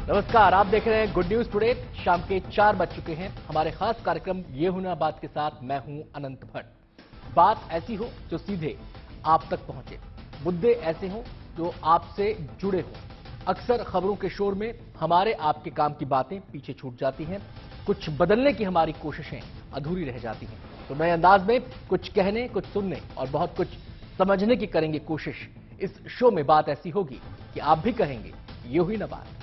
नमस्कार, आप देख रहे हैं गुड न्यूज टुडे। शाम के 4 बज चुके हैं। हमारे खास कार्यक्रम ये हुई ना बात के साथ मैं हूं अनंत भट्ट। बात ऐसी हो जो सीधे आप तक पहुंचे, मुद्दे ऐसे हो जो आपसे जुड़े हों। अक्सर खबरों के शोर में हमारे आपके काम की बातें पीछे छूट जाती हैं, कुछ बदलने की हमारी कोशिशें अधूरी रह जाती हैं। तो नए अंदाज में कुछ कहने, कुछ सुनने और बहुत कुछ समझने की करेंगे कोशिश। इस शो में बात ऐसी होगी कि आप भी कहेंगे ये हुई ना बात।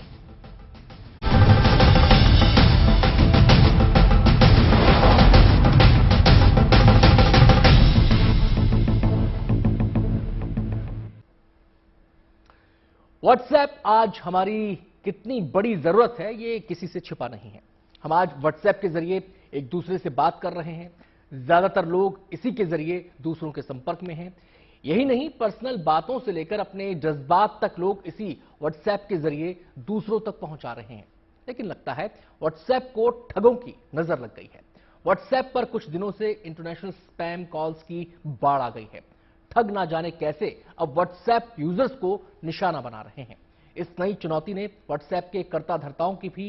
व्हाट्सएप आज हमारी कितनी बड़ी जरूरत है, ये किसी से छिपा नहीं है। हम आज व्हाट्सएप के जरिए एक दूसरे से बात कर रहे हैं। ज्यादातर लोग इसी के जरिए दूसरों के संपर्क में हैं। यही नहीं, पर्सनल बातों से लेकर अपने जज्बात तक लोग इसी व्हाट्सएप के जरिए दूसरों तक पहुंचा रहे हैं। लेकिन लगता है व्हाट्सएप को ठगों की नजर लग गई है। व्हाट्सएप पर कुछ दिनों से इंटरनेशनल स्पैम कॉल्स की बाढ़ आ गई है। ठग ना जाने कैसे अब व्हाट्सएप यूजर्स को निशाना बना रहे हैं। इस नई चुनौती ने व्हाट्सएप के कर्ता धर्ताओं की भी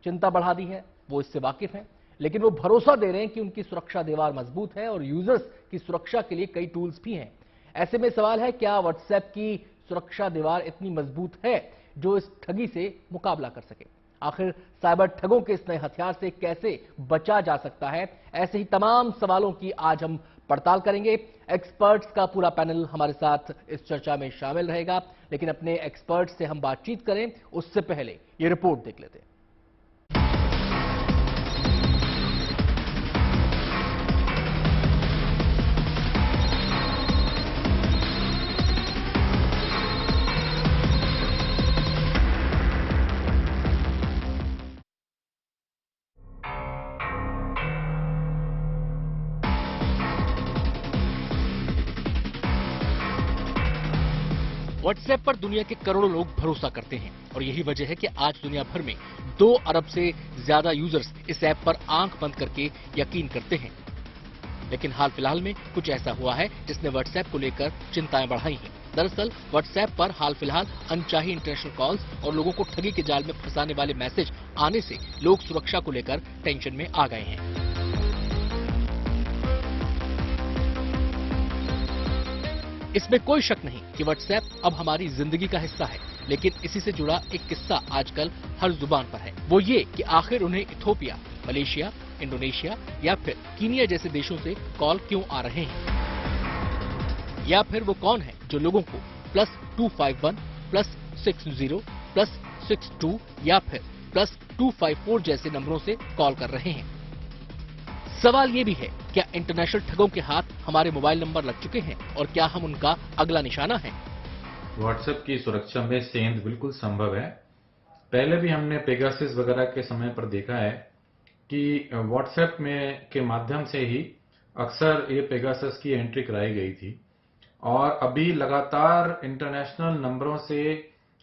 चिंता बढ़ा दी है। वो इससे वाकिफ हैं, लेकिन वो भरोसा दे रहे हैं कि उनकी सुरक्षा दीवार मजबूत है और यूजर्स की सुरक्षा के लिए कई टूल्स भी हैं। ऐसे में सवाल है, क्या व्हाट्सएप की सुरक्षा दीवार इतनी मजबूत है जो इस ठगी से मुकाबला कर सके? आखिर साइबर ठगों के इस नए हथियार से कैसे बचा जा सकता है? ऐसे ही तमाम सवालों की आज हम पड़ताल करेंगे। एक्सपर्ट्स का पूरा पैनल हमारे साथ इस चर्चा में शामिल रहेगा, लेकिन अपने एक्सपर्ट्स से हम बातचीत करें उससे पहले ये रिपोर्ट देख लेते हैं। व्हाट्सएप पर दुनिया के करोड़ों लोग भरोसा करते हैं और यही वजह है कि आज दुनिया भर में 2 अरब से ज्यादा यूजर्स इस ऐप पर आंख बंद करके यकीन करते हैं। लेकिन हाल फिलहाल में कुछ ऐसा हुआ है जिसने व्हाट्सएप को लेकर चिंताएं बढ़ाई हैं। दरअसल व्हाट्सएप पर हाल फिलहाल अनचाही इंटरनेशनल कॉल्स और लोगों को ठगी के जाल में फंसाने वाले मैसेज आने से लोग सुरक्षा को लेकर टेंशन में आ गए हैं। इसमें कोई शक नहीं कि व्हाट्सएप अब हमारी जिंदगी का हिस्सा है, लेकिन इसी से जुड़ा एक किस्सा आजकल हर जुबान पर है। वो ये कि आखिर उन्हें इथोपिया, मलेशिया, इंडोनेशिया या फिर कीनिया जैसे देशों से कॉल क्यों आ रहे हैं, या फिर वो कौन है जो लोगों को +251, +60, +62 या फिर +254 जैसे नंबरों से कॉल कर रहे हैं। सवाल ये भी है, क्या इंटरनेशनल ठगों के हाथ हमारे मोबाइल नंबर लग चुके हैं और क्या हम उनका अगला निशाना है? व्हाट्सएप की सुरक्षा में सेंध बिल्कुल संभव है। पहले भी हमने पेगासस वगैरह के समय पर देखा है कि व्हाट्सएप में के माध्यम से ही अक्सर ये पेगासस की एंट्री कराई गई थी और अभी लगातार इंटरनेशनल नंबरों से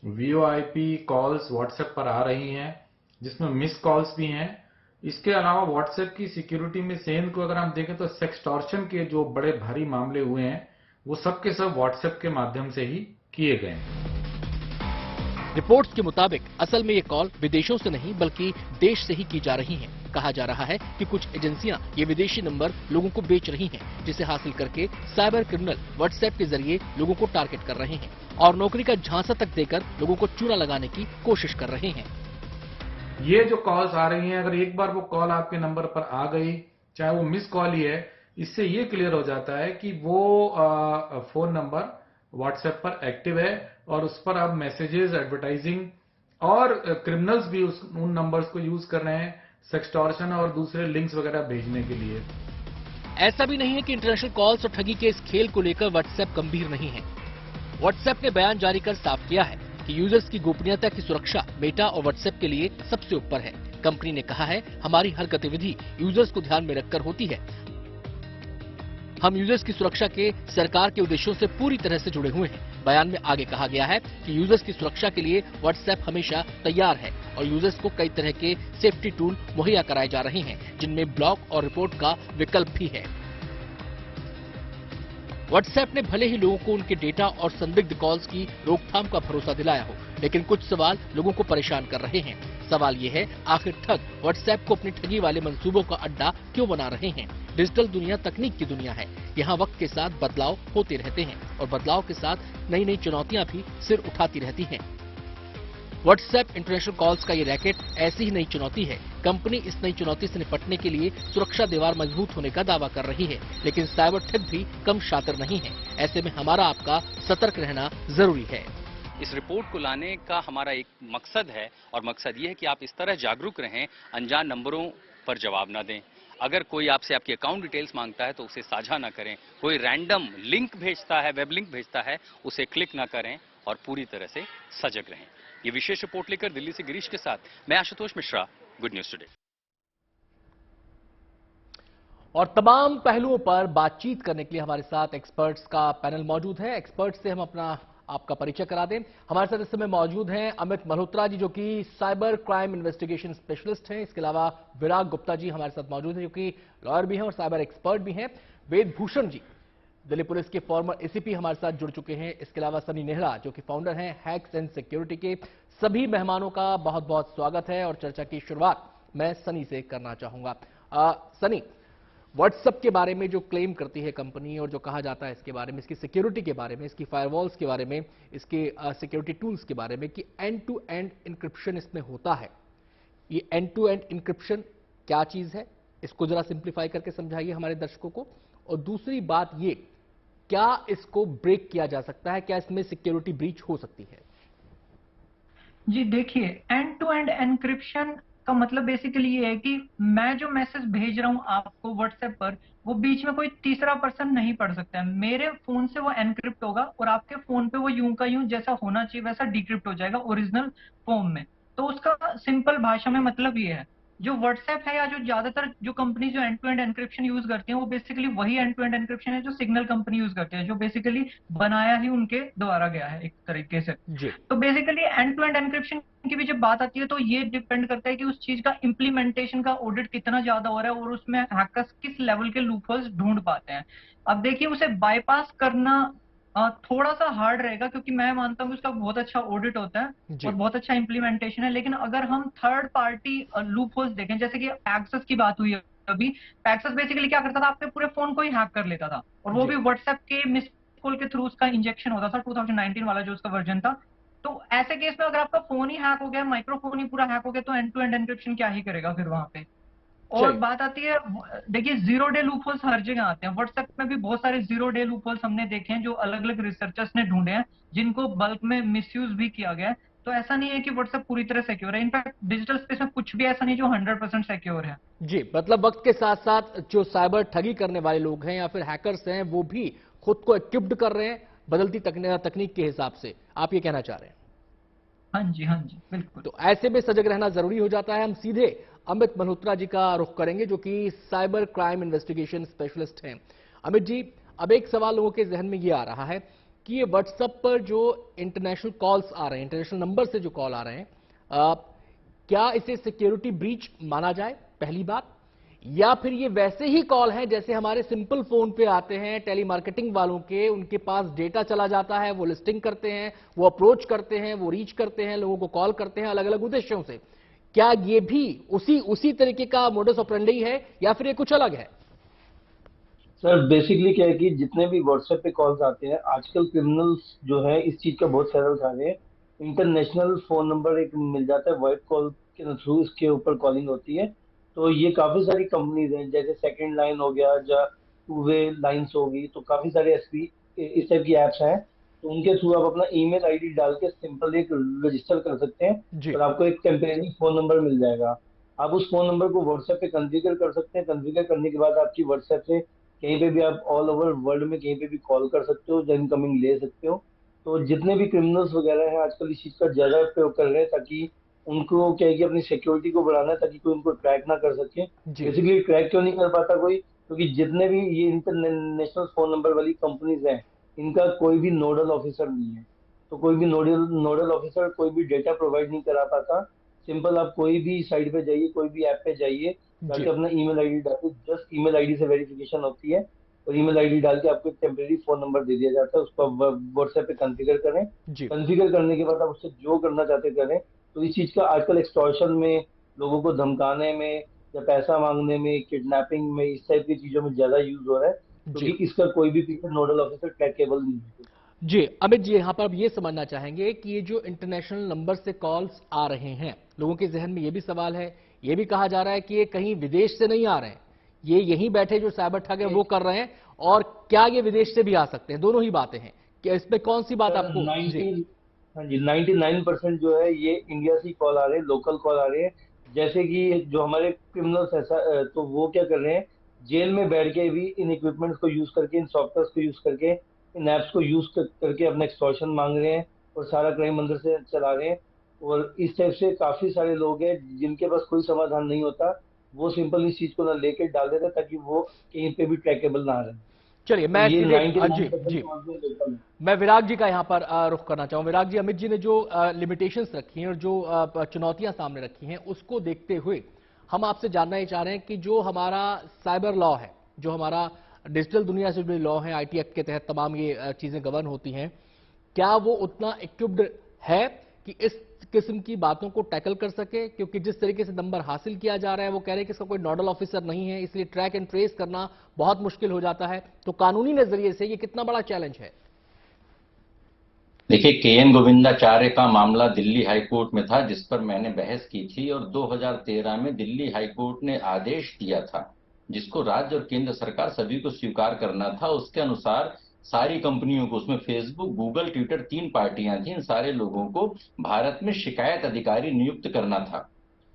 वीओआईपी कॉल्स व्हाट्सएप पर आ रही हैं, जिसमें मिस कॉल्स भी हैं। इसके अलावा व्हाट्सएप की सिक्योरिटी में सेंध को अगर हम देखें तो सेक्सटॉर्शन के जो बड़े भारी मामले हुए हैं वो सब के सब व्हाट्सएप के माध्यम से ही किए गए हैं। रिपोर्ट्स के मुताबिक असल में ये कॉल विदेशों से नहीं बल्कि देश से ही की जा रही हैं। कहा जा रहा है कि कुछ एजेंसियां ये विदेशी नंबर लोगों को बेच रही हैं, जिसे हासिल करके साइबर क्रिमिनल व्हाट्सएप के जरिए लोगों को टारगेट कर रहे हैं और नौकरी का झांसा तक देकर लोगों को चूना लगाने की कोशिश कर रहे हैं। ये जो कॉल्स आ रही हैं, अगर एक बार वो कॉल आपके नंबर पर आ गई, चाहे वो मिस कॉल ही है, इससे ये क्लियर हो जाता है कि वो फोन नंबर व्हाट्सएप पर एक्टिव है और उस पर अब मैसेजेस, एडवर्टाइजिंग और क्रिमिनल्स भी उन नंबर्स को यूज कर रहे हैं सेक्सटॉर्शन और दूसरे लिंक्स वगैरह भेजने के लिए। ऐसा भी नहीं है कि इंटरनेशनल कॉल्स और ठगी के इस खेल को लेकर व्हाट्सएप गंभीर नहीं है। व्हाट्सएप ने बयान जारी कर साफ किया है कि यूजर्स की गोपनीयता की सुरक्षा मेटा और व्हाट्सएप के लिए सबसे ऊपर है। कंपनी ने कहा है, हमारी हर गतिविधि यूजर्स को ध्यान में रखकर होती है। हम यूजर्स की सुरक्षा के सरकार के उद्देश्यों से पूरी तरह से जुड़े हुए हैं। बयान में आगे कहा गया है कि यूजर्स की सुरक्षा के लिए व्हाट्सएप हमेशा तैयार है और यूजर्स को कई तरह के सेफ्टी टूल मुहैया कराए जा रहे हैं, जिनमें ब्लॉक और रिपोर्ट का विकल्प भी है। व्हाट्सएप ने भले ही लोगों को उनके डेटा और संदिग्ध कॉल्स की रोकथाम का भरोसा दिलाया हो, लेकिन कुछ सवाल लोगों को परेशान कर रहे हैं। सवाल ये है, आखिर ठग व्हाट्सएप को अपनी ठगी वाले मंसूबों का अड्डा क्यों बना रहे हैं? डिजिटल दुनिया तकनीक की दुनिया है। यहाँ वक्त के साथ बदलाव होते रहते हैं और बदलाव के साथ नई नई चुनौतियां भी सिर उठाती रहती हैं। व्हाट्सएप इंटरनेशनल कॉल्स का ये रैकेट ऐसी ही नई चुनौती है। कंपनी इस नई चुनौती से निपटने के लिए सुरक्षा दीवार मजबूत होने का दावा कर रही है, लेकिन साइबर ठग भी कम शातिर नहीं है। ऐसे में हमारा आपका सतर्क रहना जरूरी है। इस रिपोर्ट को लाने का हमारा एक मकसद है और मकसद ये है कि आप इस तरह जागरूक रहें, अनजान नंबरों पर जवाब ना दें। अगर कोई आपसे आपकी अकाउंट डिटेल्स मांगता है तो उसे साझा ना करें। कोई रैंडम लिंक भेजता है, वेब लिंक भेजता है, उसे क्लिक ना करें और पूरी तरह से सजग रहें। ये विशेष रिपोर्ट लेकर दिल्ली से गिरीश के साथ मैं Ashutosh Mishra, good news today. और तमाम पहलुओं पर बातचीत करने के लिए हमारे साथ एक्सपर्ट्स का पैनल मौजूद है। एक्सपर्ट्स से हम अपना आपका परिचय करा दें। हमारे साथ इस समय मौजूद हैं अमित मल्होत्रा जी, जो कि साइबर क्राइम इन्वेस्टिगेशन स्पेशलिस्ट हैं। इसके अलावा विराग गुप्ता जी हमारे साथ मौजूद हैं, जो कि लॉयर भी हैं और साइबर एक्सपर्ट भी हैं। वेद भूषण जी, दिल्ली पुलिस के फॉर्मर एसीपी, हमारे साथ जुड़ चुके हैं। इसके अलावा सनी नेहरा, जो कि फाउंडर हैं हैक्स एंड सिक्योरिटी के। सभी मेहमानों का बहुत बहुत स्वागत है और चर्चा की शुरुआत मैं सनी से करना चाहूंगा। सनी, व्हाट्सएप के बारे में जो क्लेम करती है कंपनी और जो कहा जाता है इसके बारे में, इसकी सिक्योरिटी के बारे में, इसकी फायरवॉल्स के बारे में, इसके सिक्योरिटी टूल्स के बारे में कि एंड टू एंड इंक्रिप्शन इसमें होता है, ये एंड टू एंड इंक्रिप्शन क्या चीज है, इसको जरा सिंप्लीफाई करके समझाइए हमारे दर्शकों को। और दूसरी बात ये, क्या इसको ब्रेक किया जा सकता है, क्या इसमें सिक्योरिटी ब्रीच हो सकती है? जी देखिए, एंड टू एंड एनक्रिप्शन का मतलब बेसिकली ये है कि मैं जो मैसेज भेज रहा हूँ आपको व्हाट्सएप पर, वो बीच में कोई तीसरा पर्सन नहीं पढ़ सकता है। मेरे फोन से वो एनक्रिप्ट होगा और आपके फोन पे वो यूं का यूं जैसा होना चाहिए वैसा डिक्रिप्ट हो जाएगा ओरिजिनल फॉर्म में। तो उसका सिंपल भाषा में मतलब ये है, जो व्हाट्सएप है या जो ज्यादातर जो कंपनी जो end to end encryption use करती हैं, वो बेसिकली वही एंड टू एंड एनक्रिप्शन है जो सिग्नल कंपनी यूज करती है, जो बेसिकली बनाया ही उनके द्वारा गया है एक तरीके से। जी। तो basically end to end encryption की भी जब बात आती है तो ये डिपेंड करता है कि उस चीज का इम्प्लीमेंटेशन का ऑडिट कितना ज्यादा हो रहा है और उसमें हैकर्स किस लेवल के लूपहोल्स ढूंढ पाते हैं। अब देखिए, उसे बाईपास करना थोड़ा सा हार्ड रहेगा, क्योंकि मैं मानता हूँ कि उसका बहुत अच्छा ऑडिट होता है और बहुत अच्छा इम्प्लीमेंटेशन है। लेकिन अगर हम थर्ड पार्टी लूप होल्स देखें, जैसे कि पैक्सस की बात हुई अभी, पैक्सस बेसिकली क्या करता था, आपके पूरे फोन को ही हैक कर लेता था और वो भी व्हाट्सएप के मिस कॉल के थ्रू उसका इंजेक्शन होता था, 2019 वाला जो उसका वर्जन था। तो ऐसे केस में अगर आपका फोन ही हैक हो गया, माइक्रोफोन ही पूरा हैक हो गया, तो एंड टू एंड एनक्रिप्शन क्या ही करेगा फिर वहां पे। और बात आती है, देखिए जीरो डे लूपहोल्स हर जगह आते हैं। व्हाट्सएप में भी बहुत सारे जीरो डे लूपहोल्स हमने देखे हैं जो अलग अलग रिसर्चर्स ने ढूंढे हैं, जिनको बल्क में मिसयूज भी किया गया है। तो ऐसा नहीं है कि व्हाट्सएप पूरी तरह सिक्योर है। इनफैक्ट डिजिटल स्पेस में कुछ भी ऐसा नहीं जो 100% सिक्योर है। जी, मतलब वक्त के साथ साथ जो साइबर ठगी करने वाले लोग हैं या फिर हैकर्स हैं, वो भी खुद को इक्विप्ड कर रहे हैं बदलती तकनीक के हिसाब से, आप ये कहना चाह रहे हैं? हाँ जी बिल्कुल। तो ऐसे में सजग रहना जरूरी हो जाता है। हम सीधे अमित मल्होत्रा जी का रुख करेंगे, जो कि साइबर क्राइम इन्वेस्टिगेशन स्पेशलिस्ट हैं। अमित जी, अब एक सवाल लोगों के जहन में ये आ रहा है कि ये व्हाट्सएप पर जो इंटरनेशनल कॉल्स आ रहे हैं, इंटरनेशनल नंबर से जो कॉल आ रहे हैं, क्या इसे सिक्योरिटी ब्रीच माना जाए, पहली बात, या फिर ये वैसे ही कॉल हैं जैसे हमारे सिंपल फोन पे आते हैं टेलीमार्केटिंग वालों के, उनके पास डेटा चला जाता है, वो लिस्टिंग करते हैं, वो अप्रोच करते हैं, वो रीच करते हैं, लोगों को कॉल करते हैं अलग अलग उद्देश्यों से। क्या ये भी उसी तरीके का मोडस ऑपरेंडी है या फिर ये कुछ अलग है? सर बेसिकली क्या है कि जितने भी व्हाट्सएप पे कॉल्स आते हैं आजकल, क्रिमिनल्स जो है इस चीज का बहुत फायदा उठा रहे हैं। इंटरनेशनल फोन नंबर एक मिल जाता है, वॉइस कॉल के थ्रू इसके ऊपर कॉलिंग होती है। तो ये काफी सारी कंपनीज हैं, जैसे सेकंड लाइन हो गया या टू वे लाइन्स होगी, तो काफी सारे एसपी इस टाइप की एप्स हैं। तो उनके थ्रू आप अपना ईमेल आईडी डाल के सिंपल एक रजिस्टर कर सकते हैं और आपको एक टेम्परेरी फोन नंबर मिल जाएगा। आप उस फोन नंबर को व्हाट्सएप पे कॉन्फ़िगर कर सकते हैं। कॉन्फ़िगर करने के बाद आपकी व्हाट्सएप से कहीं पे भी आप ऑल ओवर वर्ल्ड में कहीं पे भी कॉल कर सकते हो, इनकमिंग ले सकते हो। तो जितने भी क्रिमिनल्स वगैरह हैं आजकल इस चीज का ज्यादा प्रयोग कर रहे हैं, ताकि उनको क्या है कि अपनी सिक्योरिटी को बढ़ाना है, ताकि कोई उनको ट्रैक ना कर सके। बेसिकली ट्रैक क्यों नहीं कर पाता कोई, क्योंकि जितने भी ये इंटरनेशनल फोन नंबर वाली कंपनीज हैं, इनका कोई भी नोडल ऑफिसर नहीं है। तो कोई भी नोडल ऑफिसर कोई भी डेटा प्रोवाइड नहीं करा पाता। सिंपल आप कोई भी साइट पे जाइए, कोई भी ऐप पे जाइए, जाके अपना ईमेल आईडी डालिए, जस्ट ईमेल आईडी से वेरिफिकेशन होती है। और ईमेल आईडी डाल के आपको एक टेम्परेरी फोन नंबर दे दिया जाता है, उसको आप व्हाट्सएप पे कॉन्फ़िगर करें। जी कॉन्फ़िगर करने के बाद आप उससे जो करना चाहते करें। तो इस चीज का आजकल एक्सटॉर्शन में, लोगों को धमकाने में या पैसा मांगने में, किडनैपिंग में, इस टाइप की चीजों में ज्यादा यूज हो रहा है, जी क्योंकि इसका कोई भी पीछे नोडल ऑफिसर ट्रैकेबल नहीं है। जी अमित जी, यहां पर अब ये समझना चाहेंगे कि ये जो इंटरनेशनल नंबर से कॉल्स आ रहे हैं, लोगों के जहन में ये भी सवाल है, ये भी कहा जा रहा है कि ये कहीं विदेश से नहीं आ रहे हैं, ये यहीं बैठे जो साइबर ठग है वो कर रहे हैं, और क्या ये विदेश से भी आ सकते हैं? दोनों ही बातें हैं, क्या इसमें कौन सी बात सर आपको? जी 90, हाँ जी, 99% जो है ये इंडिया से कॉल आ रहे हैं, लोकल कॉल आ रहे हैं। जैसे कि जो हमारे क्रिमिनल्स ऐसा तो वो क्या कर रहे हैं, जेल में बैठ के भी इन इक्विपमेंट्स को यूज करके, इन सॉफ्टवेयर को यूज करके, इन ऐप्स को यूज करके अपना एक्सटॉर्शन मांग रहे हैं और सारा क्राइम अंदर से चला रहे हैं। और इस टाइप से काफी सारे लोग हैं जिनके पास कोई समाधान नहीं होता, वो सिंपल इस चीज को ना लेके डाल देते हैं ताकि वो कहीं पे भी ट्रैकेबल ना रहे। चलिए, तो मैं ये सीधे 99% जी कॉल जो लोकल है। मैं विराग जी का यहां पर रुख करना चाहूं। विराग जी, अमित जी ने जो लिमिटेशंस रखी हैं और जो चुनौतियां सामने रखी हैं, उसको देखते हुए हम आपसे जानना ही चाह रहे हैं कि जो हमारा साइबर लॉ है, जो हमारा डिजिटल दुनिया से जुड़े लॉ हैं, आईटी एक्ट के तहत तमाम ये चीजें गवर्न होती हैं, क्या वो उतना इक्विप्ड है कि इस किस्म की बातों को टैकल कर सके? क्योंकि जिस तरीके से नंबर हासिल किया जा रहा है, वो कह रहे हैं कि इसका कोई नोडल ऑफिसर नहीं है, इसलिए ट्रैक एंड ट्रेस करना बहुत मुश्किल हो जाता है। तो कानूनी नजरिए से ये कितना बड़ा चैलेंज है? देखिए, के.एन. गोविंदाचार्य का मामला दिल्ली हाई कोर्ट में था, जिस पर मैंने बहस की थी, और 2013 में दिल्ली हाई कोर्ट ने आदेश दिया था, जिसको राज्य और केंद्र सरकार सभी को स्वीकार करना था। उसके अनुसार सारी कंपनियों को, उसमें फेसबुक, गूगल, ट्विटर 3 पार्टियां थी, इन सारे लोगों को भारत में शिकायत अधिकारी नियुक्त करना था।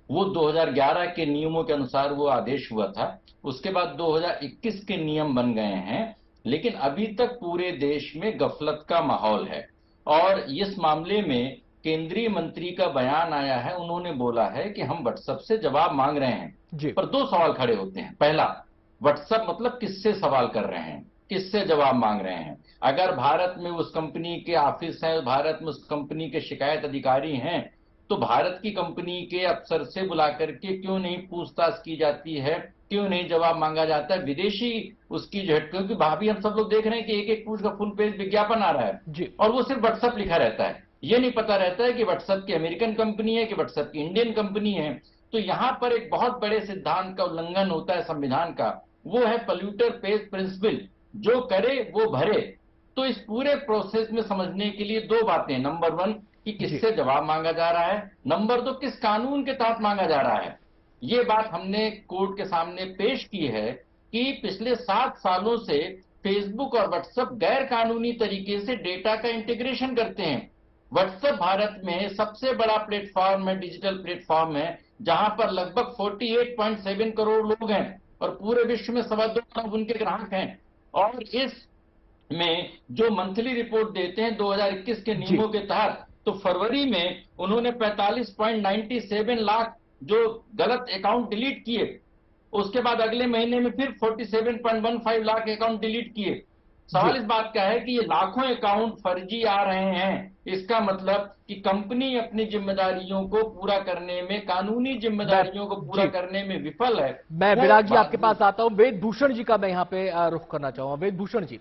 वो 2011 के नियमों के अनुसार वो आदेश हुआ था। उसके बाद 2021 के नियम बन गए हैं, लेकिन अभी तक पूरे देश में गफलत का माहौल है। और इस मामले में केंद्रीय मंत्री का बयान आया है, उन्होंने बोला है कि हम व्हाट्सएप से जवाब मांग रहे हैं, जी पर 2 सवाल खड़े होते हैं। पहला, व्हाट्सएप मतलब किससे सवाल कर रहे हैं, किससे जवाब मांग रहे हैं? अगर भारत में उस कंपनी के ऑफिस है, भारत में उस कंपनी के शिकायत अधिकारी हैं, तो भारत की कंपनी के अफसर से बुला करके क्यों नहीं पूछताछ की जाती है, क्यों नहीं जवाब मांगा जाता है? विदेशी उसकी जो है, क्योंकि भाभी हम सब लोग देख रहे हैं कि एक एक पूछ का फुल पेज विज्ञापन आ रहा है, जी और वो सिर्फ व्हाट्सएप लिखा रहता है। ये नहीं पता रहता है कि व्हाट्सएप की अमेरिकन कंपनी है कि व्हाट्सएप की इंडियन कंपनी है। तो यहां पर एक बहुत बड़े सिद्धांत का उल्लंघन होता है संविधान का, वो है पॉल्यूटर पेज प्रिंसिपल, जो करे वो भरे। तो इस पूरे प्रोसेस में समझने के लिए 2 बातें, नंबर 1 कि किससे जवाब मांगा जा रहा है, नंबर 2 किस कानून के तहत मांगा जा रहा है। ये बात हमने कोर्ट के सामने पेश की है कि पिछले 7 सालों से फेसबुक और व्हाट्सएप गैर कानूनी तरीके से डेटा का इंटीग्रेशन करते हैं। व्हाट्सएप भारत में सबसे बड़ा प्लेटफॉर्म है, डिजिटल प्लेटफॉर्म है, जहां पर लगभग 48.7 करोड़ लोग हैं और पूरे विश्व में 2.25 अरब उनके ग्राहक हैं। और इस में जो मंथली रिपोर्ट देते हैं 2021 के जी नियमों के तहत, तो फरवरी में उन्होंने 45.97 लाख जो गलत अकाउंट डिलीट किए, उसके बाद अगले महीने में फिर 47.15 लाख अकाउंट डिलीट किए। सवाल जी इस बात का है कि ये लाखों अकाउंट फर्जी आ रहे हैं, इसका मतलब कि कंपनी अपनी जिम्मेदारियों को पूरा करने में, कानूनी जिम्मेदारियों को पूरा जी करने में विफल है। मैं वो विराग जी बात आपके पास आता हूं। वेद भूषण जी का मैं यहां पे रुख करना चाहूंगा। वेद भूषण जी,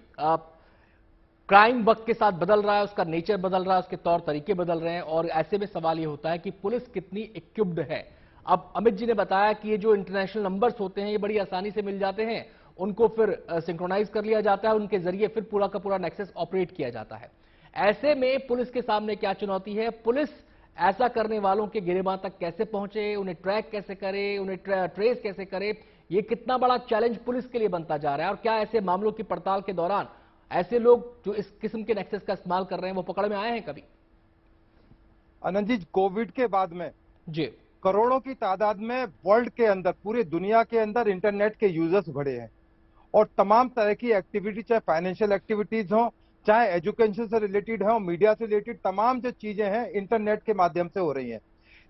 क्राइम वक्त के साथ बदल रहा है, उसका नेचर बदल रहा है, उसके तौर तरीके बदल रहे हैं, और ऐसे में सवाल ये होता है कि पुलिस कितनी इक्विप्ड है। अब अमित जी ने बताया कि ये जो इंटरनेशनल नंबर्स होते हैं, ये बड़ी आसानी से मिल जाते हैं, उनको फिर सिंक्रोनाइज कर लिया जाता है, उनके जरिए फिर पूरा का पूरा नेक्सस ऑपरेट किया जाता है। ऐसे में पुलिस के सामने क्या चुनौती है? पुलिस ऐसा करने वालों के गिरेबान तक कैसे पहुंचे, उन्हें ट्रैक कैसे करे, उन्हें ट्रेस कैसे करे? ये कितना बड़ा चैलेंज पुलिस के लिए बनता जा रहा है, और क्या ऐसे मामलों की पड़ताल के दौरान ऐसे लोग जो इस किस्म के नेक्सस का इस्तेमाल कर रहे हैं वो पकड़ में आए हैं कभी? आनंद जी, कोविड के बाद में जी करोड़ों की तादाद में वर्ल्ड के अंदर, पूरी दुनिया के अंदर इंटरनेट के यूजर्स बढ़े हैं, और तमाम तरह की एक्टिविटी, चाहे फाइनेंशियल एक्टिविटीज हो, चाहे एजुकेशन से रिलेटेड हो, मीडिया से रिलेटेड, तमाम जो चीजें हैं इंटरनेट के माध्यम से हो रही हैं।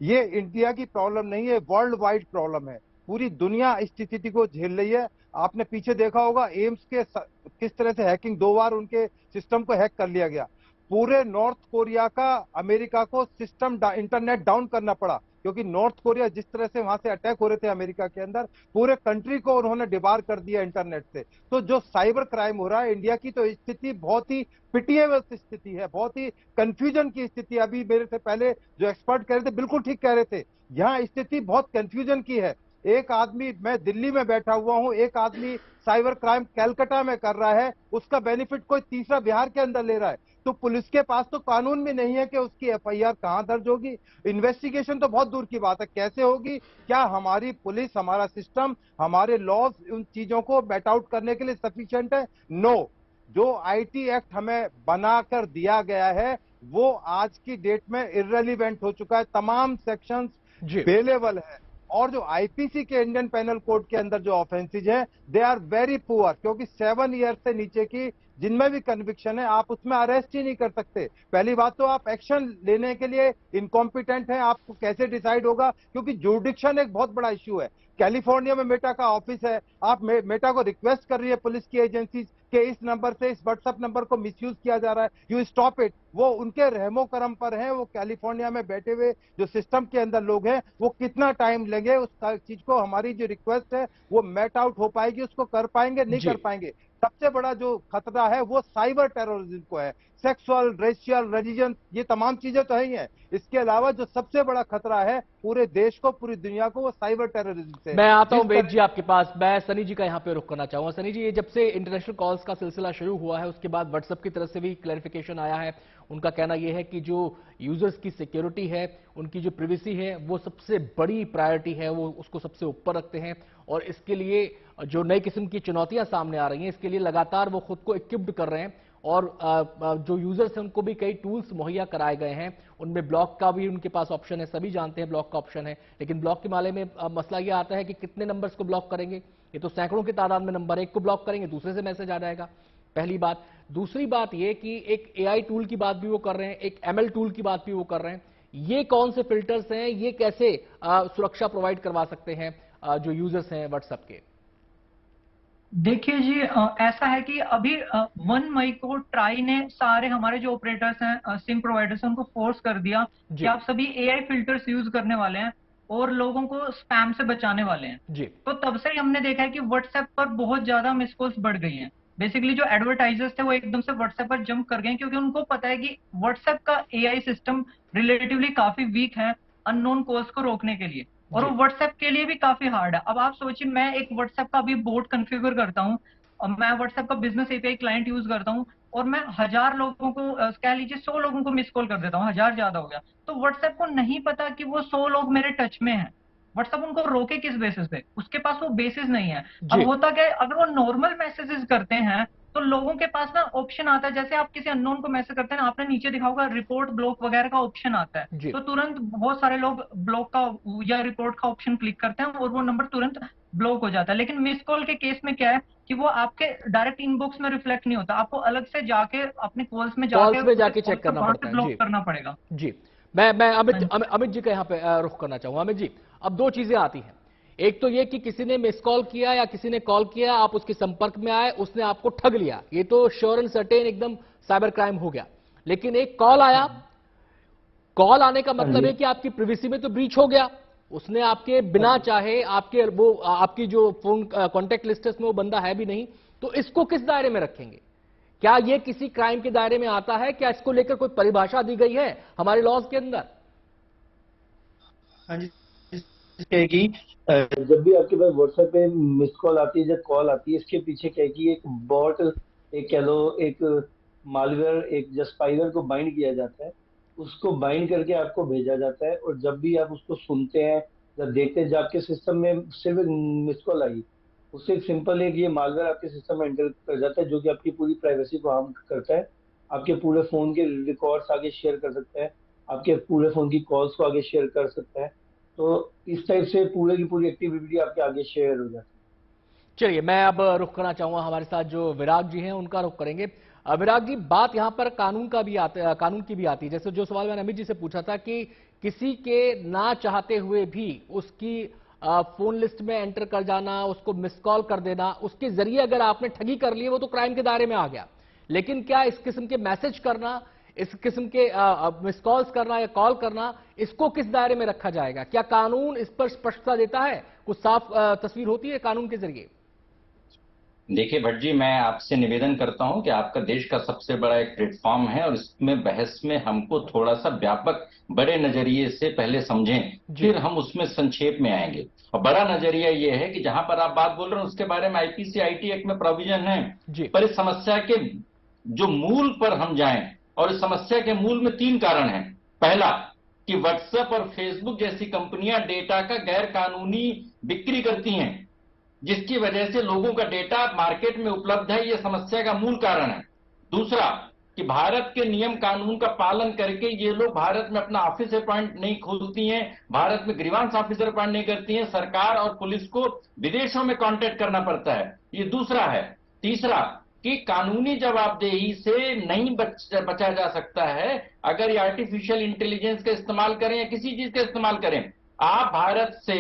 ये इंडिया की प्रॉब्लम नहीं है, वर्ल्ड वाइड प्रॉब्लम है। पूरी दुनिया इस स्थिति को झेल रही है। आपने पीछे देखा होगा एम्स के किस तरह से हैकिंग, 2 बार उनके सिस्टम को हैक कर लिया गया। पूरे नॉर्थ कोरिया का अमेरिका को सिस्टम इंटरनेट डाउन करना पड़ा, क्योंकि नॉर्थ कोरिया जिस तरह से वहां से अटैक हो रहे थे अमेरिका के अंदर, पूरे कंट्री को उन्होंने डिबार कर दिया इंटरनेट से। तो जो साइबर क्राइम हो रहा है इंडिया की, तो स्थिति बहुत ही पिटिएबल स्थिति है, बहुत ही कंफ्यूजन की स्थिति। अभी मेरे से पहले जो एक्सपर्ट कह रहे थे बिल्कुल ठीक कह रहे थे, यहाँ स्थिति बहुत कंफ्यूजन की है। एक आदमी, मैं दिल्ली में बैठा हुआ हूं, एक आदमी साइबर क्राइम कलकत्ता में कर रहा है, उसका बेनिफिट कोई तीसरा बिहार के अंदर ले रहा है। तो पुलिस के पास तो कानून भी नहीं है कि उसकी एफआईआर कहां दर्ज होगी, इन्वेस्टिगेशन तो बहुत दूर की बात है, कैसे होगी? क्या हमारी पुलिस, हमारा सिस्टम, हमारे लॉज उन चीजों को बैट आउट करने के लिए सफिशिएंट है? नो। जो आईटी एक्ट हमें बनाकर दिया गया है वो आज की डेट में इर्रेलीवेंट हो चुका है, तमाम सेक्शंस अवेलेबल है। और जो आईपीसी के इंडियन पेनल कोड के अंदर जो ऑफेंसेज है दे आर वेरी पुअर, क्योंकि 7 ईयर से नीचे की जिनमें भी कन्विक्शन है आप उसमें अरेस्ट ही नहीं कर सकते। पहली बात तो आप एक्शन लेने के लिए इनकॉम्पिटेंट हैं, आपको कैसे डिसाइड होगा? क्योंकि जुडिक्शन एक बहुत बड़ा इश्यू है। कैलिफोर्निया में मेटा का ऑफिस है, आप मेटा को रिक्वेस्ट कर रही है पुलिस की एजेंसी कि इस नंबर से, इस व्हाट्सएप नंबर को मिसयूज किया जा रहा है, यू स्टॉप इट। वो उनके रहमो करम पर है, वो कैलिफोर्निया में बैठे हुए जो सिस्टम के अंदर लोग हैं, वो कितना टाइम लेंगे उस चीज को, हमारी जो रिक्वेस्ट है वो मेट आउट हो पाएगी, उसको कर पाएंगे नहीं कर पाएंगे। सबसे बड़ा जो खतरा है वो साइबर टेररिज्म को है, सेक्सुअल, रेशियल, रिलीजन, ये तमाम चीजें तो है ही है। इसके अलावा जो सबसे बड़ा खतरा है पूरे देश को, पूरी दुनिया को, वो साइबर टेररिज्म से। मैं आता हूं वेद जी आपके पास, मैं सनी जी का यहां पे रुख करना चाहूंगा। सनी जी, ये जब से इंटरनेशनल कॉल्स का सिलसिला शुरू हुआ है उसके बाद व्हाट्सएप की तरफ से भी क्लैरिफिकेशन आया है। उनका कहना यह है कि जो यूजर्स की सिक्योरिटी है, उनकी जो प्रिवेसी है, वो सबसे बड़ी प्रायोरिटी है, वो उसको सबसे ऊपर रखते हैं। और इसके लिए जो नई किस्म की चुनौतियां सामने आ रही हैं, इसके लिए लगातार वो खुद को इक्विप्ड कर रहे हैं। और जो यूजर्स हैं उनको भी कई टूल्स मुहैया कराए गए हैं, उनमें ब्लॉक का भी उनके पास ऑप्शन है, सभी जानते हैं ब्लॉक का ऑप्शन है। लेकिन ब्लॉक के मामले में मसला यह आता है कि कितने नंबर्स को ब्लॉक करेंगे? ये तो सैकड़ों की तादाद में नंबर, एक को ब्लॉक करेंगे दूसरे से मैसेज आ जाएगा, पहली बात। दूसरी बात यह कि एक एआई टूल की बात भी वो कर रहे हैं, एक एमएल टूल की बात भी वो कर रहे हैं। ये कौन से फिल्टर्स हैं, ये कैसे सुरक्षा प्रोवाइड करवा सकते हैं जो यूजर्स हैं व्हाट्सएप के? देखिए जी, ऐसा है कि अभी 1 मई को ट्राई ने सारे हमारे जो ऑपरेटर्स हैं, सिम प्रोवाइडर्स हैं, उनको फोर्स कर दिया कि आप सभी एआई फिल्टर्स यूज करने वाले हैं और लोगों को स्पैम से बचाने वाले हैं जी। तो तब से ही हमने देखा है कि व्हाट्सएप पर बहुत ज्यादा मिस कॉल्स बढ़ गई हैं। बेसिकली जो एडवर्टाइजर्स थे वो एकदम से व्हाट्सएप पर जंप कर गए, क्योंकि उनको पता है कि व्हाट्सएप का एआई सिस्टम रिलेटिवली काफी वीक है अननोन कॉल्स को रोकने के लिए, और वो व्हाट्सएप के लिए भी काफी हार्ड है। अब आप सोचिए, मैं एक व्हाट्सएप का अभी बोट कॉन्फ़िगर करता हूँ और मैं व्हाट्सएप का बिजनेस एपीआई क्लाइंट यूज करता हूँ और मैं 1000 लोगों को, कह लीजिए 100 लोगों को मिस कॉल कर देता हूँ, 1000 ज्यादा हो गया। तो व्हाट्सएप को नहीं पता कि वो 100 लोग मेरे टच में हैं। व्हाट्सएप उनको रोके किस बेसिस पे? उसके पास वो बेसिस नहीं है। अब होता क्या है, अगर वो नॉर्मल मैसेजेस करते हैं तो लोगों के पास ना ऑप्शन आता है, जैसे आप किसी अननोन को मैसेज करते हैं ना, आपने नीचे दिखा होगा रिपोर्ट ब्लॉक वगैरह का ऑप्शन आता है, तो तुरंत बहुत सारे लोग ब्लॉक का या रिपोर्ट का ऑप्शन क्लिक करते हैं और वो नंबर तुरंत ब्लॉक हो जाता है। लेकिन मिस कॉल के केस में क्या है कि वो आपके डायरेक्ट इनबॉक्स में रिफ्लेक्ट नहीं होता, आपको अलग से जाके अपने कॉल्स में जाके चेक करना पड़ता है, ब्लॉक करना पड़ेगा जी। मैं अमित जी का यहाँ पे रुख करना चाहूंगा। अमित जी, अब दो चीजें आती हैं, एक तो ये कि किसी ने मिस कॉल किया या किसी ने कॉल किया, आप उसके संपर्क में आए, उसने आपको ठग लिया, ये तो श्योर एंड सर्टेन एकदम साइबर क्राइम हो गया। लेकिन एक कॉल आया, कॉल आने का मतलब है कि आपकी प्रिवेसी में तो ब्रीच हो गया, उसने आपके बिना चाहे आपकी जो फोन कॉन्टेक्ट लिस्ट में वो बंदा है भी नहीं, तो इसको किस दायरे में रखेंगे? क्या ये किसी क्राइम के दायरे में आता है? क्या इसको लेकर कोई परिभाषा दी गई है हमारे लॉज के अंदर? हाँ जी, कि जब भी आपके पास व्हाट्सएप पे मिस कॉल आती है, जब कॉल आती है, इसके पीछे क्या है कि एक बॉट, एक कह लो एक मालवेयर, एक जस्पाइवर को बाइंड किया जाता है, उसको बाइंड करके आपको भेजा जाता है। और जब भी आप उसको सुनते हैं, जब देखते हैं, जब आपके सिस्टम में सिर्फ एक मिस कॉल आई, उससे एक सिंपल एक ये मालवेयर आपके सिस्टम में एंटर कर जाता है, जो कि आपकी पूरी प्राइवेसी को हार्म करता है, आपके पूरे फोन के रिकॉर्ड्स आगे शेयर कर सकता है, आपके पूरे फोन की कॉल्स को आगे शेयर कर सकता है। तो इस टाइप से पूरे की पूरी एक्टिविटी आपके आगे शेयर हो जाती है। चलिए, मैं अब रुख करना चाहूंगा, हमारे साथ जो विराग जी हैं उनका रुख करेंगे। विराग जी, बात यहां पर कानून की भी आती है। जैसे जो सवाल मैंने अमित जी से पूछा था कि किसी के ना चाहते हुए भी उसकी फोन लिस्ट में एंटर कर जाना, उसको मिस कॉल कर देना, उसके जरिए अगर आपने ठगी कर ली, वो तो क्राइम के दायरे में आ गया। लेकिन क्या इस किस्म के मैसेज करना, इस किस्म के मिस कॉल्स करना या कॉल करना, इसको किस दायरे में रखा जाएगा? क्या कानून इस पर स्पष्टता देता है? कुछ साफ तस्वीर होती है कानून के जरिए? देखिए भट्ट जी, मैं आपसे निवेदन करता हूं कि आपका देश का सबसे बड़ा एक प्लेटफॉर्म है और इसमें बहस में हमको थोड़ा सा व्यापक बड़े नजरिए से पहले समझें, फिर हम उसमें संक्षेप में आएंगे। और बड़ा नजरिया ये है कि जहां पर आप बात बोल रहे हैं उसके बारे में आईपीसी आईटी एक्ट में प्रोविजन है, पर इस समस्या के जो मूल पर हम जाएं, और इस समस्या के मूल में 3 कारण हैं। पहला कि व्हाट्सएप और फेसबुक जैसी कंपनियां डेटा का गैर कानूनी बिक्री करती हैं, जिसकी वजह से लोगों का डेटा मार्केट में उपलब्ध है, यह समस्या का मूल कारण है। दूसरा कि भारत के नियम कानून का पालन करके ये लोग भारत में अपना ऑफिस अपॉइंट नहीं खोलती हैं, भारत में ग्रीवांस ऑफिसर अपॉइंट नहीं करती हैं, सरकार और पुलिस को विदेशों में कांटेक्ट करना पड़ता है, ये दूसरा है। तीसरा कि कानूनी जवाबदेही से नहीं बचा जा सकता है अगर ये आर्टिफिशियल इंटेलिजेंस का इस्तेमाल करें या किसी चीज का इस्तेमाल करें। आप भारत से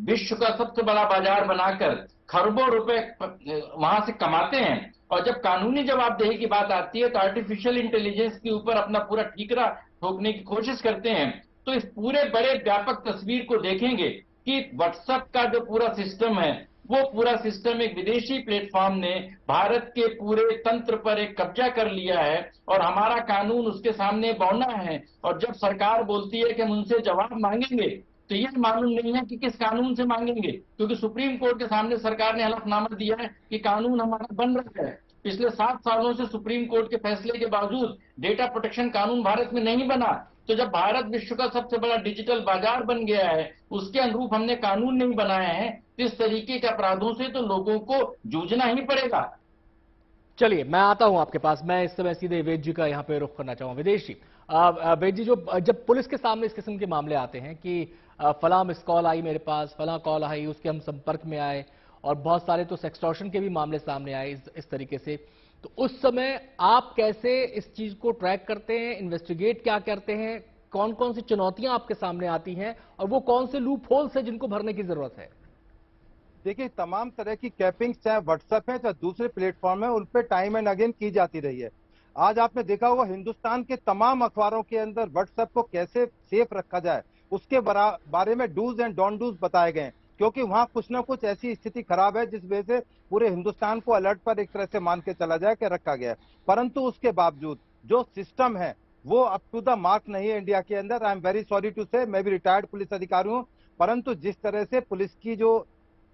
विश्व का सबसे बड़ा बाजार बनाकर खरबों रुपए वहां से कमाते हैं, और जब कानूनी जवाबदेही की बात आती है तो आर्टिफिशियल इंटेलिजेंस के ऊपर अपना पूरा ठीकरा ठोकने की कोशिश करते हैं। तो इस पूरे बड़े व्यापक तस्वीर को देखेंगे कि व्हाट्सएप का जो पूरा सिस्टम है, वो पूरा सिस्टम एक विदेशी प्लेटफॉर्म ने भारत के पूरे तंत्र पर एक कब्जा कर लिया है, और हमारा कानून उसके सामने बौना है। और जब सरकार बोलती है कि हम उनसे जवाब मांगेंगे, तो यह मालूम नहीं है कि किस कानून से मांगेंगे, क्योंकि सुप्रीम कोर्ट के सामने सरकार ने हलफनामा दिया है कि कानून हमारा बन रहा है। पिछले 7 सालों से सुप्रीम कोर्ट के फैसले के बावजूद डेटा प्रोटेक्शन कानून भारत में नहीं बना। तो जब भारत विश्व का सबसे बड़ा डिजिटल बाजार बन गया है, उसके अनुरूप हमने कानून नहीं बनाए हैं, तो इस तरीके के अपराधों से तो लोगों को जूझना ही पड़ेगा। चलिए, मैं आता हूं आपके पास। मैं इस समय सीधे वेद जी का यहां पे रुख करना चाहूंगा। विदेश जी, वेद जी, जब पुलिस के सामने इस किस्म के मामले आते हैं कि फला मिस कॉल आई मेरे पास, फला कॉल आई, उसके हम संपर्क में आए, और बहुत सारे तो सेक्सटॉर्शन के भी मामले सामने आए इस तरीके से, तो उस समय आप कैसे इस चीज को ट्रैक करते हैं, इन्वेस्टिगेट क्या करते हैं, कौन कौन सी चुनौतियां आपके सामने आती हैं, और वो कौन से लूप होल्स है जिनको भरने की जरूरत है? देखिए, तमाम तरह की कैपिंग चाहे व्हाट्सएप है चाहे दूसरे प्लेटफॉर्म है, उन पे टाइम एंड अगेन की जाती रही है। आज आपने देखा होगा हिंदुस्तान के तमाम अखबारों के अंदर व्हाट्सएप को कैसे सेफ रखा जाए उसके बारे में डूज एंड डोंट डूज बताए गए, क्योंकि वहां कुछ ना कुछ ऐसी स्थिति खराब है जिस वजह से पूरे हिंदुस्तान को अलर्ट पर एक तरह से मान के चला जाए कि रखा गया है। परंतु उसके बावजूद जो सिस्टम है वो अप टू द मार्क नहीं है इंडिया के अंदर। I am very sorry to say, मैं भी रिटायर्ड पुलिस अधिकारी हूँ, परंतु जिस तरह से पुलिस की जो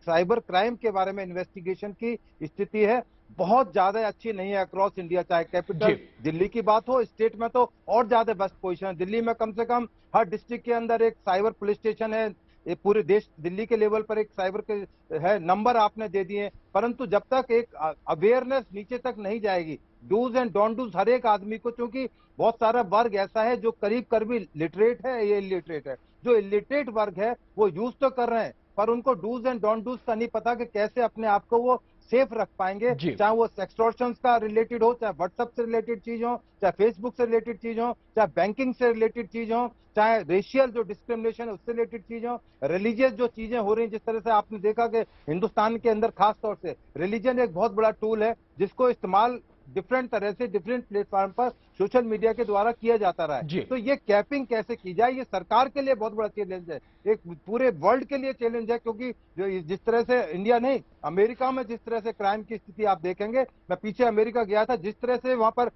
साइबर क्राइम के बारे में इन्वेस्टिगेशन की स्थिति है बहुत ज्यादा अच्छी नहीं है अक्रॉस इंडिया। चाहे कैपिटल दिल्ली की बात हो, स्टेट में तो और ज्यादा बेस्ट पोजीशन है। दिल्ली में कम से कम हर डिस्ट्रिक्ट के अंदर एक साइबर पुलिस स्टेशन है, पूरे देश दिल्ली के लेवल पर एक साइबर के है, नंबर आपने दे दिए, परंतु जब तक एक अवेयरनेस नीचे तक नहीं जाएगी, डूज एंड डोंट डूज हर एक आदमी को, क्योंकि बहुत सारा वर्ग ऐसा है जो करीब करीब लिटरेट है, ये इलिटरेट है, जो इलिटरेट वर्ग है वो यूज तो कर रहे हैं पर उनको डूज एंड डोंट डूज का नहीं पता कि कैसे अपने आप को वो सेफ रख पाएंगे। चाहे वो सेक्सटॉर्शन का रिलेटेड हो, चाहे व्हाट्सएप से रिलेटेड चीज हो, चाहे फेसबुक से रिलेटेड चीज हो, चाहे बैंकिंग से रिलेटेड चीज हो, चाहे रेशियल जो डिस्क्रिमिनेशन है उससे रिलेटेड चीज हो, रिलीजियस जो चीजें हो रही हैं, जिस तरह से आपने देखा कि हिंदुस्तान के अंदर खास तौर से रिलीजन एक बहुत बड़ा टूल है जिसको इस्तेमाल डिफरेंट तरह से डिफरेंट प्लेटफॉर्म पर सोशल मीडिया के द्वारा किया जाता रहा है। तो ये कैपिंग कैसे की जाए, ये सरकार के लिए बहुत बड़ा चैलेंज है, एक पूरे वर्ल्ड के लिए चैलेंज है, क्योंकि जो जिस तरह से इंडिया नहीं अमेरिका में जिस तरह से क्राइम की स्थिति आप देखेंगे, मैं पीछे अमेरिका गया था, जिस तरह से वहां पर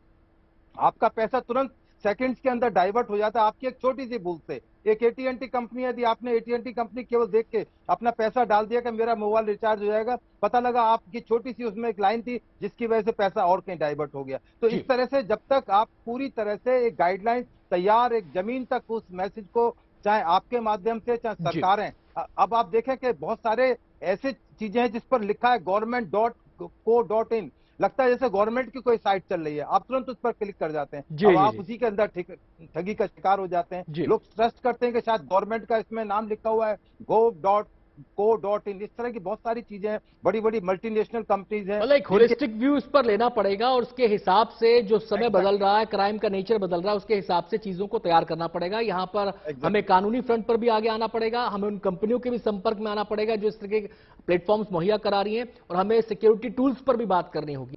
आपका पैसा तुरंत सेकंड्स के अंदर डाइवर्ट हो जाता है आपकी एक छोटी सी भूल से। एक AT&T कंपनी, यदि आपने AT&T कंपनी केवल देख के अपना पैसा डाल दिया कि मेरा मोबाइल रिचार्ज हो जाएगा, पता लगा आपकी छोटी सी उसमें एक लाइन थी जिसकी वजह से पैसा और कहीं डाइवर्ट हो गया। तो इस तरह से जब तक आप पूरी तरह से एक गाइडलाइन तैयार एक जमीन तक उस मैसेज को, चाहे आपके माध्यम से चाहे सरकारें, अब आप देखें कि बहुत सारे ऐसे चीजें हैं जिस पर लिखा है government.co.in, लगता है जैसे गवर्नमेंट की कोई साइट चल रही है, आप तुरंत उस पर क्लिक कर जाते हैं, अब आप उसी के अंदर ठगी का शिकार हो जाते हैं। लोग ट्रस्ट करते हैं कि शायद गवर्नमेंट का इसमें नाम लिखा हुआ है gov.co.in, इस तरह की बहुत सारी चीजें हैं, बड़ी बड़ी मल्टीनेशनल कंपनीज हैं। मतलब एक होलिस्टिक व्यू इस पर लेना पड़ेगा और उसके हिसाब से जो समय बदल रहा है, क्राइम का नेचर बदल रहा है, उसके हिसाब से चीजों को तैयार करना पड़ेगा। यहाँ पर हमें कानूनी फ्रंट पर भी आगे आना पड़ेगा, हमें उन कंपनियों के भी संपर्क में आना पड़ेगा जो इस तरह के प्लेटफॉर्म्स मुहैया करा रही हैं, और हमें सिक्योरिटी टूल्स पर भी बात करनी होगी।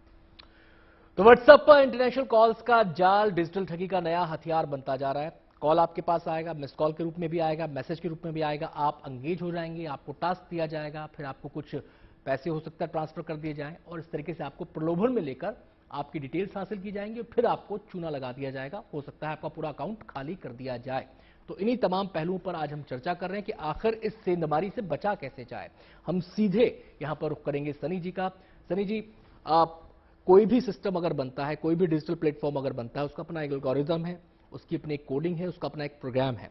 तो व्हाट्सएप पर इंटरनेशनल कॉल्स का जाल डिजिटल ठगी का नया हथियार बनता जा रहा है। कॉल आपके पास आएगा, मिस कॉल के रूप में भी आएगा, मैसेज के रूप में भी आएगा, आप एंगेज हो जाएंगे, आपको टास्क दिया जाएगा, फिर आपको कुछ पैसे हो सकता है ट्रांसफर कर दिए जाएं और इस तरीके से आपको प्रलोभन में लेकर आपकी डिटेल्स हासिल की जाएंगी और फिर आपको चूना लगा दिया जाएगा। हो सकता है आपका पूरा अकाउंट खाली कर दिया जाए। तो इन्हीं तमाम पहलुओं पर आज हम चर्चा कर रहे हैं कि आखिर इस सेंधमारी से बचा कैसे जाए। हम सीधे यहां पर रुख करेंगे सनी जी का। सनी जी, कोई भी सिस्टम अगर बनता है, कोई भी डिजिटल प्लेटफॉर्म अगर बनता है, उसका अपना एक एल्गोरिथम है, उसकी अपनी एक कोडिंग है, उसका अपना एक प्रोग्राम है।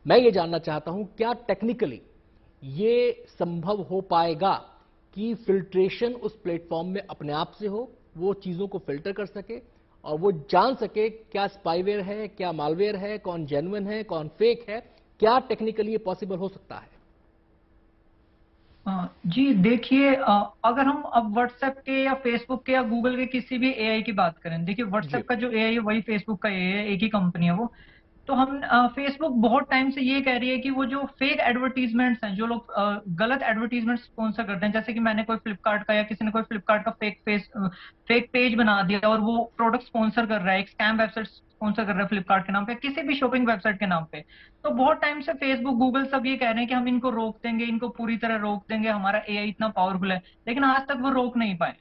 मैं ये जानना चाहता हूं क्या टेक्निकली ये संभव हो पाएगा कि फिल्ट्रेशन उस प्लेटफॉर्म में अपने आप से हो, वो चीजों को फिल्टर कर सके और वो जान सके क्या स्पाईवेयर है, क्या मालवेयर है, कौन जेन्युइन है, कौन फेक है। क्या टेक्निकली ये पॉसिबल हो सकता है? जी देखिए, अगर हम अब व्हाट्सएप के या फेसबुक के या गूगल के किसी भी एआई की बात करें, देखिए व्हाट्सएप का जो एआई है वही फेसबुक का एआई है, एक ही कंपनी है वो। तो हम फेसबुक बहुत टाइम से ये कह रही है कि वो जो फेक एडवर्टीजमेंट्स हैं, जो लोग गलत एडवर्टीजमेंट स्पॉन्सर करते हैं, जैसे कि मैंने कोई फ्लिपकार्ट का या किसी ने कोई फ्लिपकार्ट का फेक पेज बना दिया और वो प्रोडक्ट स्पॉन्सर कर रहा है, एक स्कैम वेबसाइट स्पॉन्सर कर रहा है फ्लिपकार्ट के नाम पे, किसी भी शॉपिंग वेबसाइट के नाम पे। तो बहुत टाइम से फेसबुक, गूगल सब ये कह रहे हैं कि हम इनको रोक देंगे, इनको पूरी तरह रोक देंगे, हमारा एआई इतना पावरफुल है, लेकिन आज तक वो रोक नहीं पाए।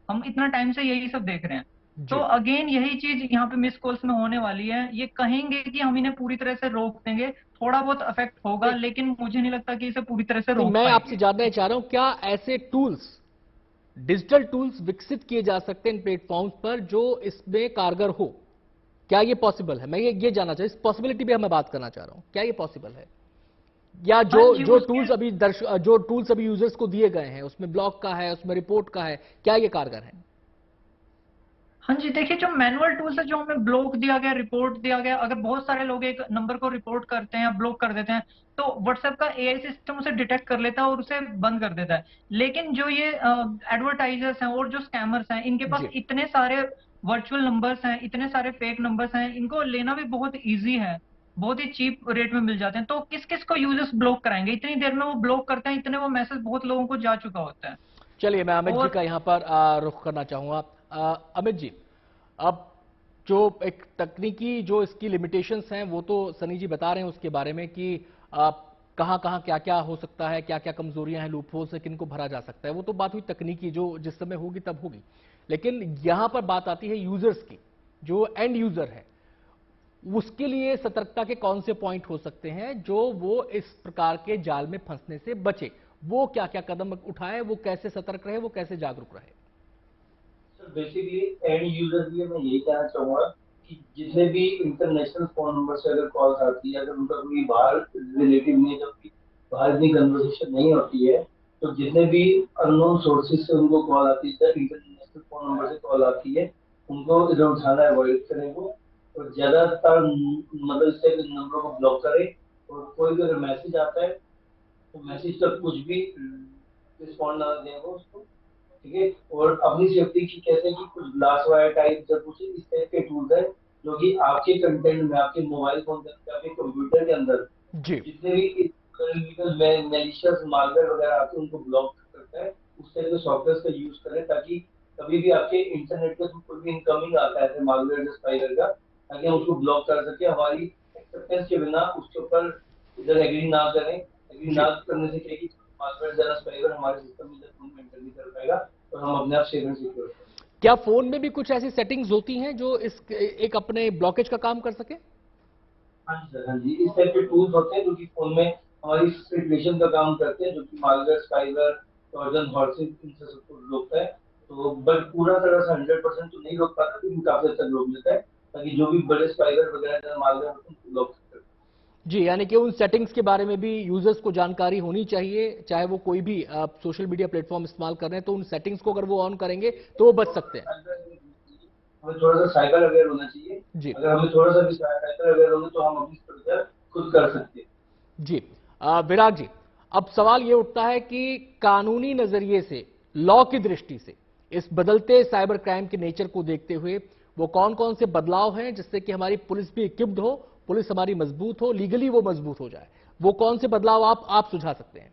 हम इतना टाइम से यही सब देख रहे हैं। तो अगेन यही चीज यहाँ पे मिस कॉल्स में होने वाली है। ये कहेंगे कि हम इन्हें पूरी तरह से रोक देंगे, थोड़ा बहुत इफेक्ट होगा, लेकिन मुझे नहीं लगता कि इसे पूरी तरह से रोक मैं पाएंगे। आपसे जानना चाह रहा हूं क्या ऐसे टूल्स, डिजिटल टूल्स विकसित किए जा सकते हैं इन प्लेटफॉर्म्स पर जो इसमें कारगर हो? क्या ये पॉसिबल है? मैं ये जानना चाहता हूं, इस पॉसिबिलिटी पे मैं बात करना चाह रहा हूं, क्या ये पॉसिबल है? या जो टूल्स अभी यूजर्स को दिए गए हैं उसमें ब्लॉक का है, उसमें रिपोर्ट का है, क्या ये कारगर है? हाँ जी, देखिए जो मैनुअल टूल्स है, जो हमें ब्लॉक दिया गया, रिपोर्ट दिया गया, अगर बहुत सारे लोग एक नंबर को रिपोर्ट करते हैं या ब्लॉक कर देते हैं तो व्हाट्सएप का एआई सिस्टम उसे डिटेक्ट कर लेता है और उसे बंद कर देता है। लेकिन जो ये एडवर्टाइजर्स हैं और जो स्कैमर्स हैं, इनके पास इतने सारे वर्चुअल नंबर्स हैं, इतने सारे फेक नंबर्स हैं, इनको लेना भी बहुत ईजी है, बहुत ही चीप रेट में मिल जाते हैं। तो किस किस को यूजर्स ब्लॉक कराएंगे? इतनी देर में वो ब्लॉक करते हैं, इतने वो मैसेज बहुत लोगों को जा चुका होता है। चलिए मैं अमित जी का यहां पर रुख करना चाहूंगा। अमित जी, अब जो एक तकनीकी जो इसकी लिमिटेशंस हैं वो तो सनी जी बता रहे हैं उसके बारे में कि कहां कहां क्या क्या हो सकता है, क्या क्या कमजोरियां हैं, लूपहोल से किनको भरा जा सकता है, वो तो बात हुई तकनीकी, जो जिस समय होगी तब होगी। लेकिन यहां पर बात आती है यूजर्स की, जो एंड यूजर है, उसके लिए सतर्कता के कौन से पॉइंट हो सकते हैं जो वो इस प्रकार के जाल में फंसने से बचे? वो क्या क्या कदम उठाए, वो कैसे सतर्क रहे, वो कैसे जागरूक रहे? बेसिकली एंड यूजर के लिए मैं यही कहना चाहूंगा कि जितने भी इंटरनेशनल फोन नंबर से अगर कॉल्स आती है, अगर उनका कोई बाहर रिलेटिव नहीं, जब बाहर इतनी कन्वर्सेशन नहीं होती है, तो जितने भी अननोन सोर्सेज से उनको कॉल आती है, इंटरनेशनल फोन नंबर से कॉल आती है, उनको इधर उठाना अवॉइड करें वो, और ज्यादातर मतलब इससे नंबर को ब्लॉक करें। और कोई भी अगर मैसेज आता है तो मैसेज तक कुछ भी रिस्पॉन्ड ना दें वो उसको, ठीक है। और अपनी सेफ्टी की कहते हैं कि कुछ ग्लास वायर टाइप जब कुछ इस टाइप के टूल्स है जो कि आपके कंटेंट में, आपके मोबाइल फोन के अंदर, आपके कंप्यूटर के अंदर जितने भी मैलिशियस मालवेयर वगैरह आते हैं उनको ब्लॉक करता है। उस टाइप के सॉफ्टवेयर का यूज करें ताकि कभी भी आपके इंटरनेट पे कोई भी इनकमिंग आता है मालवेयर या स्पाईवेयर का, ताकि हम उसको ब्लॉक कर सके। हमारी एक्सेप्टेंस के बिना उसके ऊपर इधर एग्री ना करें। एग्री ना करने से क्या कि मालवेयर ज्यादा स्पाईवेयर हमारे सिस्टम में एंटर नहीं कर पाएगा और हम अपने आप सेफ एंड सिक्योर। क्या फोन में भी कुछ ऐसी सेटिंग्स होती हैं जो इस एक अपने ब्लॉकेज का काम कर सके? हाँ जी सर, हाँ जी, इस टाइप के टूल्स होते हैं जो कि फोन में हमारी फिल्ट्रेशन का काम करते हैं, जो कि मालवेयर, स्पाईवेयर, ट्रोजन हॉर्सेस, इनसे सबको रोकता है। तो बट पूरा तरह से 100% तो नहीं रोक पाता, लेकिन काफी हद तक रोक लेता है, ताकि जो भी बड़े स्पाईवेयर वगैरह मालवेयर होते हैं उनको रोक सकते हैं। जी, यानी कि उन सेटिंग्स के बारे में भी यूजर्स को जानकारी होनी चाहिए, चाहे वो कोई भी सोशल मीडिया प्लेटफॉर्म इस्तेमाल कर रहे हैं, तो उन सेटिंग्स को अगर वो ऑन करेंगे तो वो बच सकते हैं। हमें थोड़ा सा साइबर अवेयर होना चाहिए जी। अगर हमें थोड़ा सा भी साइबर अवेयर होंगे तो हम अपनी सुरक्षा खुद कर सकते हैं जी। विराग जी, अब सवाल ये उठता है कि कानूनी नजरिए से, लॉ की दृष्टि से, इस बदलते साइबर क्राइम के नेचर को देखते हुए वो कौन कौन से बदलाव हैं जिससे कि हमारी पुलिस भी इक्विप्ड हो, पुलिस हमारी मजबूत हो, लीगली वो मजबूत हो जाए? वो कौन से बदलाव आप सुझा सकते हैं?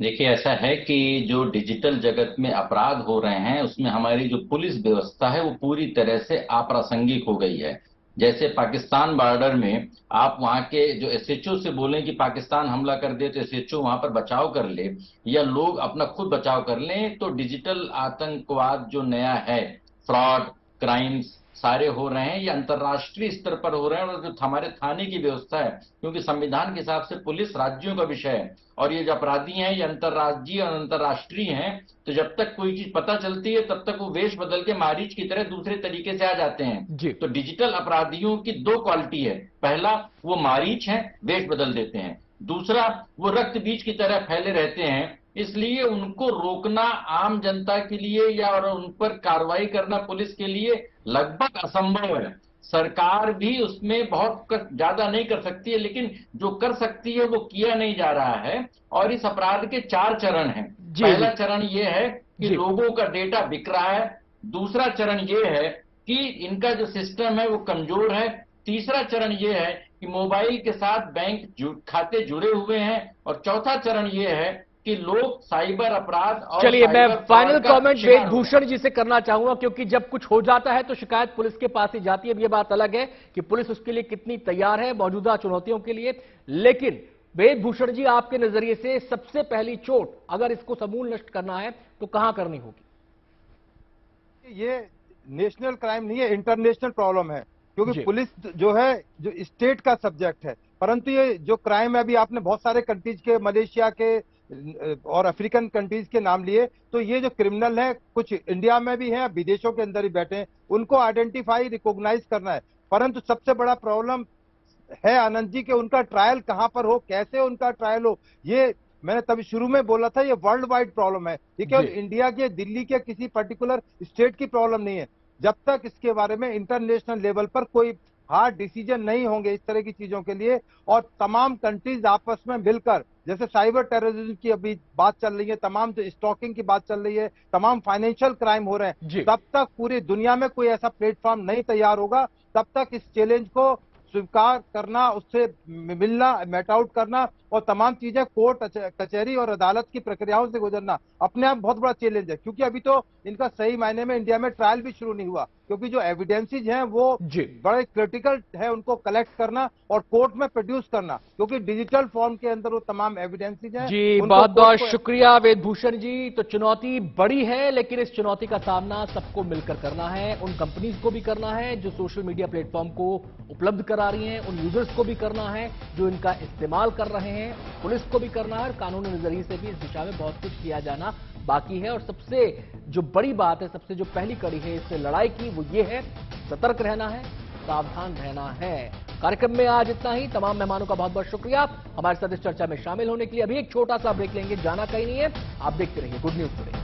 देखिए, ऐसा है कि जो डिजिटल जगत में अपराध हो रहे हैं उसमें हमारी जो पुलिस व्यवस्था है वो पूरी तरह से अप्रासंगिक हो गई है। जैसे पाकिस्तान बॉर्डर में आप वहां के जो एसएचओ से बोलें कि पाकिस्तान हमला कर दे तो एसएचओ वहां पर बचाव कर ले, या लोग अपना खुद बचाव कर लें, तो डिजिटल आतंकवाद जो नया है, फ्रॉड, क्राइम्स सारे हो रहे हैं, ये अंतर्राष्ट्रीय स्तर पर हो रहे हैं। और जो हमारे थाने की व्यवस्था है, क्योंकि संविधान के हिसाब से पुलिस राज्यों का विषय है और ये जो अपराधी हैं ये अंतर्राज्यीय और अंतर्राष्ट्रीय हैं, तो जब तक कोई चीज पता चलती है तब तक वो वेश बदल के मारीच की तरह दूसरे तरीके से आ जाते हैं। तो डिजिटल अपराधियों की दो क्वालिटी है, पहला वो मारीच हैं, वेश बदल देते हैं, दूसरा वो रक्त बीज की तरह फैले रहते हैं। इसलिए उनको रोकना आम जनता के लिए या और उन पर कार्रवाई करना पुलिस के लिए लगभग असंभव है। सरकार भी उसमें बहुत ज्यादा नहीं कर सकती है, लेकिन जो कर सकती है वो किया नहीं जा रहा है। और इस अपराध के 4 चरण हैं। पहला चरण ये है कि लोगों का डेटा बिक रहा है, दूसरा चरण ये है कि इनका जो सिस्टम है वो कमजोर है, तीसरा चरण ये है कि मोबाइल के साथ बैंक खाते जुड़े हुए हैं, और चौथा चरण ये है कि लोग साइबर अपराध और चलिए, मैं फाइनल कमेंट वेदभूषण जी से करना चाहूंगा, क्योंकि जब कुछ हो जाता है तो शिकायत पुलिस के पास ही जाती है। अब ये बात अलग है कि पुलिस उसके लिए कितनी तैयार है मौजूदा चुनौतियों के लिए, लेकिन वेदभूषण जी, आपके नजरिए से सबसे पहली चोट अगर इसको समूल नष्ट करना है तो कहां करनी होगी? ये नेशनल क्राइम नहीं है, इंटरनेशनल प्रॉब्लम है, क्योंकि पुलिस जो है जो स्टेट का सब्जेक्ट है। परंतु ये जो क्राइम है, अभी आपने बहुत सारे कंट्रीज के, मलेशिया के और अफ्रीकन कंट्रीज के नाम लिए, तो ये जो क्रिमिनल है कुछ इंडिया में भी हैं, विदेशों के अंदर ही बैठे हैं, उनको आइडेंटिफाई, रिकॉग्नाइज करना है। परंतु सबसे बड़ा प्रॉब्लम है आनंद जी कि उनका ट्रायल कहां पर हो, कैसे उनका ट्रायल हो। ये मैंने तभी शुरू में बोला था, ये वर्ल्ड वाइड प्रॉब्लम है, ये केवल इंडिया के, दिल्ली के किसी पर्टिकुलर स्टेट की प्रॉब्लम नहीं है। जब तक इसके बारे में इंटरनेशनल लेवल पर कोई हार्ड डिसीजन नहीं होंगे इस तरह की चीजों के लिए, और तमाम कंट्रीज आपस में मिलकर, जैसे साइबर टेररिज्म की अभी बात चल रही है, तमाम जो स्टॉकिंग की बात चल रही है, तमाम फाइनेंशियल क्राइम हो रहे हैं, तब तक पूरी दुनिया में कोई ऐसा प्लेटफॉर्म नहीं तैयार होगा, तब तक इस चैलेंज को स्वीकार करना, उससे मिलना, मेट आउट करना, और तमाम चीजें कोर्ट कचहरी और अदालत की प्रक्रियाओं से गुजरना अपने आप बहुत बड़ा चैलेंज है। क्योंकि अभी तो इनका सही मायने में इंडिया में ट्रायल भी शुरू नहीं हुआ, क्योंकि जो एविडेंसेज हैं वो बड़े क्रिटिकल है, उनको कलेक्ट करना और कोर्ट में प्रोड्यूस करना, क्योंकि डिजिटल फॉर्म के अंदर वो तमाम एविडेंसेज हैं। जी, बहुत बहुत शुक्रिया वेदभूषण जी। तो चुनौती बड़ी है, लेकिन इस चुनौती का सामना सबको मिलकर करना है। उन कंपनीज को भी करना है जो सोशल मीडिया प्लेटफॉर्म को उपलब्ध करा रही हैं, उन यूजर्स को भी करना है जो इनका इस्तेमाल कर रहे हैं, पुलिस को भी करना है, और कानूनी नजरिए से भी इस दिशा में बहुत कुछ किया जाना बाकी है। और सबसे जो बड़ी बात है, सबसे जो पहली कड़ी है इस लड़ाई की, वो ये है सतर्क रहना है, सावधान रहना है। कार्यक्रम में आज इतना ही। तमाम मेहमानों का बहुत बहुत शुक्रिया हमारे साथ इस चर्चा में शामिल होने के लिए। अभी एक छोटा सा ब्रेक लेंगे, जाना कहीं नहीं है, आप देखते रहिए गुड न्यूज टुडे।